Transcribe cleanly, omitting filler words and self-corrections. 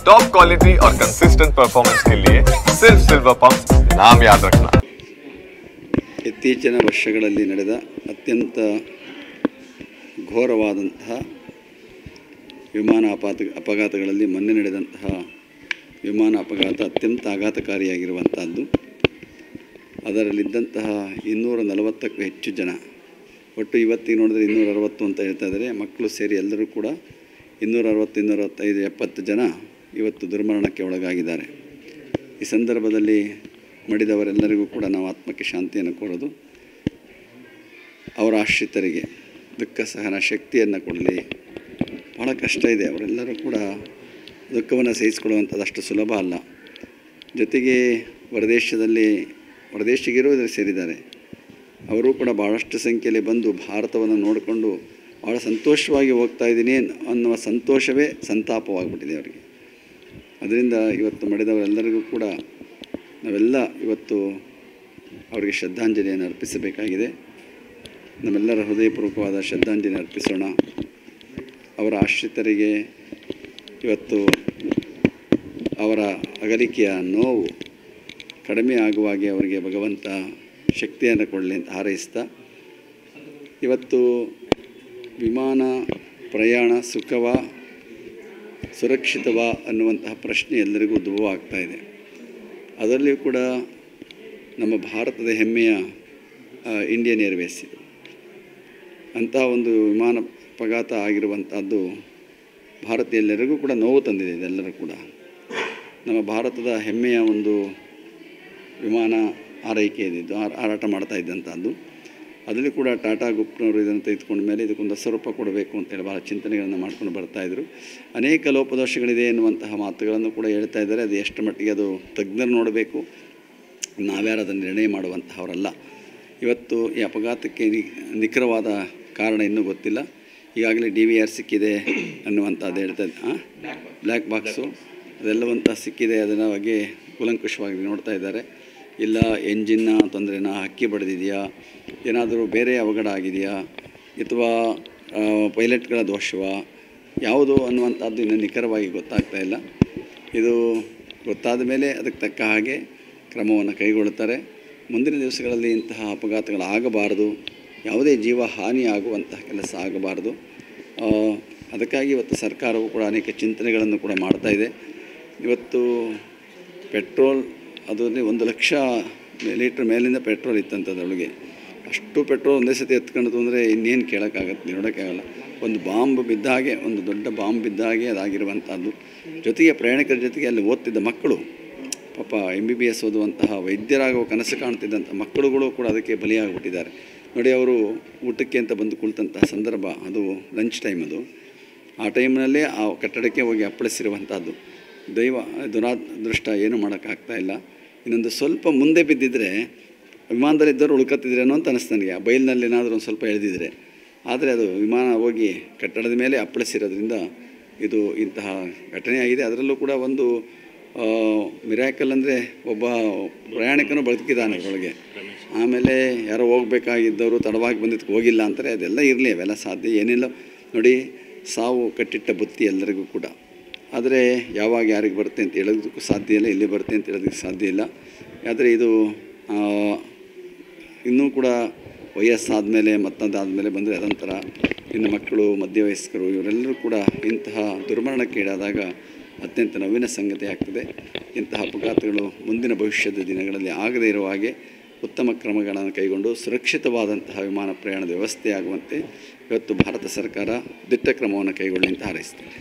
Top quality और consistent performance के लिए सिर्फ सिल्वर पंप नाम याद रखना। ಇತ್ತೀಚಿನ ವರ್ಷಗಳಲ್ಲಿ ನಡೆದ ಅತ್ಯಂತ ಘೋರವಾದಂತಹ ವಿಮಾನ ಅಪಘಾತಗಳಲ್ಲಿ ಮೊನ್ನೆ ನಡೆದಂತಹ ವಿಮಾನ ಅಪಘಾತ ಅತ್ಯಂತ ಆಘಾತಕಾರಿಯಾಗಿರುವಂಥದ್ದು. ಅದರಲ್ಲಿದ್ದಂತಹ 240ಕ್ಕೂ ಹೆಚ್ಚು ಜನ, ಒಟ್ಟು ಇವತ್ತಿಗೆ ನೋಡಿದ್ರೆ 260 ಅಂತ ಹೇಳ್ತಾ ಇದ್ದಾರೆ. ಮಕ್ಕಳು ಸೇರಿ ಎಲ್ಲರೂ ಕೂಡ 260, 265, 70 ಜನ ಇವತ್ತು ದುರ್ಮರಣಕ್ಕೆ ಒಳಗಾಗಿದ್ದಾರೆ. ಈ ಸಂದರ್ಭದಲ್ಲಿ ಮಡಿದವರೆಲ್ಲರಿಗೂ ಕೂಡ ನಾವು ಆತ್ಮಕ್ಕೆ ಶಾಂತಿಯನ್ನು ಕೋರೋದು, ಅವರ ಆಶ್ರಿತರಿಗೆ ದುಃಖ ಸಹನ ಶಕ್ತಿಯನ್ನು ಕೊಡಲಿ. ಭಾಳ ಕಷ್ಟ ಇದೆ, ಅವರೆಲ್ಲರೂ ಕೂಡ ದುಃಖವನ್ನು ಸಹಿಸಿಕೊಳ್ಳುವಂಥದ್ದು ಅಷ್ಟು ಸುಲಭ ಅಲ್ಲ. ಜೊತೆಗೆ ಹೊರದೇಶಿಗರು ಇದರಲ್ಲಿ ಸೇರಿದ್ದಾರೆ. ಅವರು ಕೂಡ ಭಾಳಷ್ಟು ಸಂಖ್ಯೆಯಲ್ಲಿ ಬಂದು ಭಾರತವನ್ನು ನೋಡಿಕೊಂಡು ಭಾಳ ಸಂತೋಷವಾಗಿ ಹೋಗ್ತಾ ಇದ್ದೀನಿ ಅನ್ನುವ ಸಂತೋಷವೇ ಸಂತಾಪವಾಗಿಬಿಟ್ಟಿದೆ ಅವರಿಗೆ. ಅದರಿಂದ ಇವತ್ತು ಮಡಿದವರೆಲ್ಲರಿಗೂ ಕೂಡ ನಾವೆಲ್ಲ ಇವತ್ತು ಅವರಿಗೆ ಶ್ರದ್ಧಾಂಜಲಿಯನ್ನು ಅರ್ಪಿಸಬೇಕಾಗಿದೆ. ನಮ್ಮೆಲ್ಲರ ಹೃದಯಪೂರ್ವಕವಾದ ಶ್ರದ್ಧಾಂಜಲಿ ಅರ್ಪಿಸೋಣ. ಅವರ ಆಶ್ರಿತರಿಗೆ ಇವತ್ತು ಅವರ ಅಗಲಿಕೆಯ ನೋವು ಕಡಿಮೆ ಆಗುವಾಗೆ ಅವರಿಗೆ ಭಗವಂತ ಶಕ್ತಿಯನ್ನು ಕೊಡಲಿ ಅಂತ ಹಾರೈಸ್ತಾ, ಇವತ್ತು ವಿಮಾನ ಪ್ರಯಾಣ ಸುಖವಾ ಸುರಕ್ಷಿತವಾ ಅನ್ನುವಂತಹ ಪ್ರಶ್ನೆ ಎಲ್ಲರಿಗೂ ಉದ್ಭವ ಆಗ್ತಾಯಿದೆ. ಅದರಲ್ಲಿಯೂ ಕೂಡ ನಮ್ಮ ಭಾರತದ ಹೆಮ್ಮೆಯ ಇಂಡಿಯನ್ ಏರ್ವೇಸ್ ಇದು. ಅಂಥ ಒಂದು ವಿಮಾನ ಅಪಘಾತ ಆಗಿರುವಂಥದ್ದು ಭಾರತೀಯರೆಲ್ಲರಿಗೂ ಕೂಡ ನೋವು ತಂದಿದೆ. ಇದೆಲ್ಲರೂ ಕೂಡ ನಮ್ಮ ಭಾರತದ ಹೆಮ್ಮೆಯ ಒಂದು ವಿಮಾನ ಆರೈಕೆ ಇದ್ದಿದ್ದು ಹಾರಾಟ ಮಾಡ್ತಾ ಇದ್ದಂಥದ್ದು. ಅದರಲ್ಲಿ ಕೂಡ ಟಾಟಾ ಗ್ರೂಪ್ನವರು ಇದನ್ನು ತೆಗೆದುಕೊಂಡ ಮೇಲೆ ಇದಕ್ಕೊಂದು 10 ರೂಪಾಯಿ ಕೊಡಬೇಕು ಅಂತೇಳಿ ಭಾಳ ಚಿಂತನೆಗಳನ್ನು ಮಾಡ್ಕೊಂಡು ಬರ್ತಾಯಿದ್ರು. ಅನೇಕ ಲೋಪದೋಷಗಳಿದೆ ಎನ್ನುವಂತಹ ಮಾತುಗಳನ್ನು ಕೂಡ ಹೇಳ್ತಾ ಇದ್ದಾರೆ. ಅದು ಎಷ್ಟು ಮಟ್ಟಿಗೆ ಅದು ತಜ್ಞರು ನೋಡಬೇಕು, ನಾವ್ಯಾರು ಅದನ್ನು ನಿರ್ಣಯ ಮಾಡುವಂತಹವರಲ್ಲ. ಇವತ್ತು ಈ ಅಪಘಾತಕ್ಕೆ ನಿಖರವಾದ ಕಾರಣ ಇನ್ನೂ ಗೊತ್ತಿಲ್ಲ. ಈಗಾಗಲೇ DVR ಸಿಕ್ಕಿದೆ ಅನ್ನುವಂಥದ್ದು ಹೇಳ್ತಾ ಬ್ಲ್ಯಾಕ್ ಬಾಕ್ಸು ಅದೆಲ್ಲವಂತ ಸಿಕ್ಕಿದೆ. ಅದರ ಬಗ್ಗೆ ಕೂಲಂಕುಷವಾಗಿ ನೋಡ್ತಾ ಇದ್ದಾರೆ. ಇಲ್ಲ ಎಂಜಿನ್ನ ತೊಂದರೆನಾ, ಹಕ್ಕಿ ಬಡಿದಿದೆಯಾ, ಏನಾದರೂ ಬೇರೆ ಅವಘಡ ಆಗಿದೆಯಾ, ಅಥವಾ ಪೈಲಟ್ಗಳ ದೋಷವಾ, ಯಾವುದು ಅನ್ನುವಂಥದ್ದು ಇನ್ನೂ ನಿಖರವಾಗಿ ಗೊತ್ತಾಗ್ತಾ ಇಲ್ಲ. ಇದು ಗೊತ್ತಾದ ಮೇಲೆ ಅದಕ್ಕೆ ತಕ್ಕ ಹಾಗೆ ಕ್ರಮವನ್ನು ಕೈಗೊಳ್ಳುತ್ತಾರೆ. ಮುಂದಿನ ದಿವಸಗಳಲ್ಲಿ ಇಂತಹ ಅಪಘಾತಗಳಾಗಬಾರ್ದು, ಯಾವುದೇ ಜೀವ ಹಾನಿ ಆಗುವಂತಹ ಕೆಲಸ ಆಗಬಾರ್ದು. ಅದಕ್ಕಾಗಿ ಇವತ್ತು ಸರ್ಕಾರವು ಕೂಡ ಅನೇಕ ಚಿಂತನೆಗಳನ್ನು ಕೂಡ ಮಾಡ್ತಾ ಇದೆ. ಇವತ್ತು ಪೆಟ್ರೋಲ್ ಅದು 1 ಲಕ್ಷ ಲೀಟ್ರ್ ಮೇಲಿಂದ ಪೆಟ್ರೋಲ್ ಇತ್ತಂಥದ್ರೊಳಗೆ. ಅಷ್ಟು ಪೆಟ್ರೋಲ್ ಒಂದೇ ಸತಿ ಎತ್ಕೊಂಡು ಅಂದರೆ ಇನ್ನೇನು ಕೇಳೋಕ್ಕಾಗತ್ತೆ, ನೋಡೋಕ್ಕಾಗಲ್ಲ. ಒಂದು ಬಾಂಬ್ ಬಿದ್ದ ಹಾಗೆ, ಒಂದು ದೊಡ್ಡ ಬಾಂಬ್ ಬಿದ್ದ ಹಾಗೆ ಅದಾಗಿರುವಂಥದ್ದು. ಜೊತೆಗೆ ಪ್ರಯಾಣಿಕರ ಜೊತೆಗೆ ಅಲ್ಲಿ ಓದ್ತಿದ್ದ ಮಕ್ಕಳು, ಪಾಪ MBBS ಓದುವಂತಹ ವೈದ್ಯರಾಗುವ ಕನಸು ಕಾಣ್ತಿದ್ದಂಥ ಮಕ್ಕಳುಗಳು ಕೂಡ ಅದಕ್ಕೆ ಬಲಿಯಾಗಿಬಿಟ್ಟಿದ್ದಾರೆ. ನೋಡಿ, ಅವರು ಊಟಕ್ಕೆ ಅಂತ ಬಂದು ಕುಳಿತಂತಹ ಸಂದರ್ಭ, ಅದು ಲಂಚ್ ಟೈಮ್, ಅದು ಆ ಟೈಮ್ನಲ್ಲೇ ಆ ಕಟ್ಟಡಕ್ಕೆ ಹೋಗಿ ಅಪ್ಪಳಿಸಿರುವಂಥದ್ದು. ದುರಾದೃಷ್ಟ ಏನು ಮಾಡೋಕ್ಕಾಗ್ತಾಯಿಲ್ಲ. ಇನ್ನೊಂದು ಸ್ವಲ್ಪ ಮುಂದೆ ಬಿದ್ದಿದ್ದರೆ ವಿಮಾನದಲ್ಲಿದ್ದವರು ಉಳ್ಕೊತಿದ್ರೇನೋ ಅಂತ ಅನಿಸ್ತು ನನಗೆ. ಆ ಬೈಲಿನಲ್ಲಿ ಏನಾದರೂ ಒಂದು ಸ್ವಲ್ಪ ಎಳೆದಿದ್ದರೆ. ಆದರೆ ಅದು ವಿಮಾನ ಹೋಗಿ ಕಟ್ಟಡದ ಮೇಲೆ ಅಪ್ಪಳಿಸಿರೋದ್ರಿಂದ ಇದು ಇಂತಹ ಘಟನೆ ಆಗಿದೆ. ಅದರಲ್ಲೂ ಕೂಡ ಒಂದು ಮಿರಾಕಲ್ ಅಂದರೆ ಒಬ್ಬ ಪ್ರಯಾಣಿಕನೂ ಬದುಕಿದ್ದಾನೆ ಅದರೊಳಗೆ. ಆಮೇಲೆ ಯಾರೋ ಹೋಗಬೇಕಾಗಿದ್ದವರು ತಡವಾಗಿ ಬಂದಿದ್ದಕ್ಕೆ ಹೋಗಿಲ್ಲ ಅಂತಾರೆ. ಅದೆಲ್ಲ ಇರಲಿ, ಅವೆಲ್ಲ ಸಾಧ್ಯ ಏನಿಲ್ಲ. ನೋಡಿ, ಸಾವು ಕಟ್ಟಿಟ್ಟ ಬುತ್ತಿ ಎಲ್ಲರಿಗೂ ಕೂಡ. ಆದರೆ ಯಾವಾಗ ಯಾರಿಗೆ ಬರುತ್ತೆ ಅಂತ ಹೇಳೋದಕ್ಕೂ ಸಾಧ್ಯ ಇಲ್ಲ, ಇಲ್ಲಿ ಬರುತ್ತೆ ಅಂತ ಹೇಳೋದಕ್ಕೆ ಸಾಧ್ಯ ಇಲ್ಲ. ಆದರೆ ಇದು ಇನ್ನೂ ಕೂಡ ವಯಸ್ಸಾದಮೇಲೆ ಮತ್ತದಾದಮೇಲೆ ಬಂದರೆ ಅದೊಂಥರ. ಇನ್ನು ಮಕ್ಕಳು, ಮಧ್ಯವಯಸ್ಕರು ಇವರೆಲ್ಲರೂ ಕೂಡ ಇಂತಹ ದುರ್ಮರಣಕ್ಕೀಡಾದಾಗ ಅತ್ಯಂತ ನೋವಿನ ಸಂಗತಿ ಆಗ್ತದೆ. ಇಂತಹ ಅಪಘಾತಗಳು ಮುಂದಿನ ಭವಿಷ್ಯದ ದಿನಗಳಲ್ಲಿ ಆಗದೇ ಇರುವ ಹಾಗೆ ಉತ್ತಮ ಕ್ರಮಗಳನ್ನು ಕೈಗೊಂಡು ಸುರಕ್ಷಿತವಾದಂತಹ ವಿಮಾನ ಪ್ರಯಾಣದ ವ್ಯವಸ್ಥೆ ಆಗುವಂತೆ ಇವತ್ತು ಭಾರತ ಸರ್ಕಾರ ದಿಟ್ಟ ಕ್ರಮವನ್ನು ಕೈಗೊಳ್ಳಿ ಅಂತ ಹಾರೈಸ್ತೇನೆ.